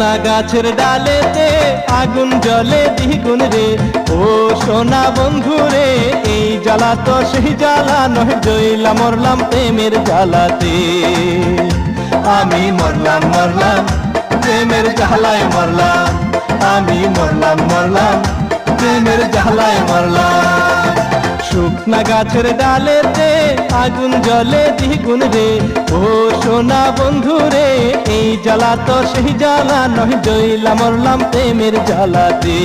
শুকনা গাছের ডালেতে আগুন জ্বলে দ্বিগুণ রে, ও সোনা বন্ধু রে, এই জ্বালা তো সেই জ্বালা নয়, জ্বলা মরলাম প্রেমের জ্বালাতে। আমি মরলাম মরলাম প্রেমের জ্বালায় মরলাম, আমি মরলাম মরলাম প্রেমের জ্বালায় মরলাম। শুকনা গাছের ডালেতে আগুন জ্বলে দ্বিগুণ রে, ও সোনা বন্ধু রে, এই জ্বালা তো সেই জ্বালা নয়, জ্বলা মরলাম প্রেমের জ্বালাতে।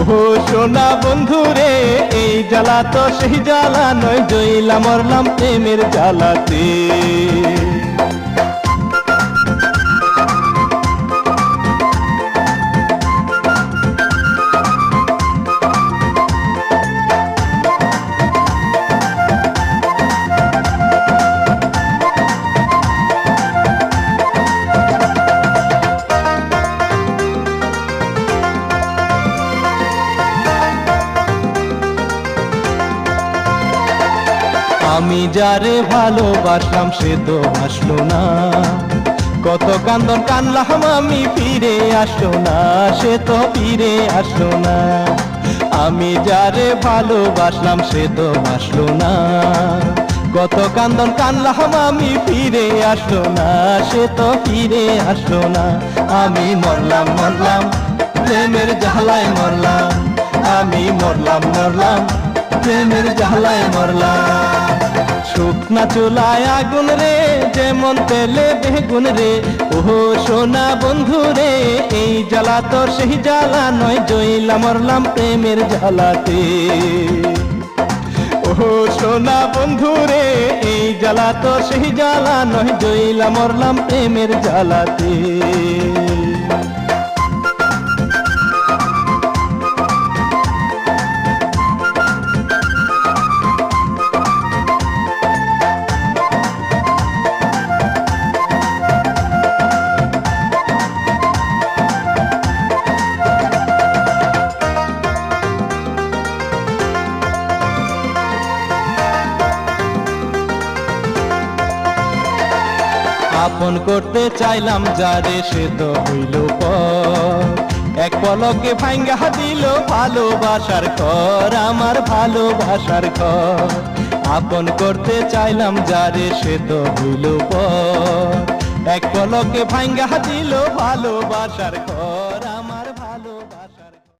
ও সোনা বন্ধু রে, এই জ্বালা তো সেই জ্বালা নয়, জ্বলা মরলাম প্রেমের জ্বালাতে। আমি যারে ভালোবাসলাম সে তো আসলো না, কত কান্দন কানলাম আমি, ফিরে আসলো না, সে তো ফিরে আসলো না। আমি যারে ভালোবাসলাম সে তো আসলো না, কত কান্দন কানলাম আমি, ফিরে আসলো না, সে তো ফিরে আসলো না। আমি মরলাম মরলাম প্রেমের জ্বালায় মরলাম, আমি মরলাম মরলাম প্রেমের জ্বালায় মরলাম। শুকনা চুলায় আগুন রে, যেমন তেলে বেগুন রে, ও সোনা বন্ধু রে, এই জ্বালা তো সেই জ্বালা নয়, জ্বলা মরলাম প্রেমের জ্বালাতে। ও সোনা বন্ধু রে, এই জ্বালা তো সেই জ্বালা নয়, জ্বলা মরলাম প্রেমের জ্বালাতে। আপন করতে চাইলাম যারে সে তো হইল পর, এক পলকে ভাঙ্গা দিল ভালোবাসার ঘর, আমার ভালোবাসার ঘর। আপন করতে চাইলাম যারে সে তো হইল পর, এক পলকে ভাঙ্গা দিল ভালোবাসার ঘর।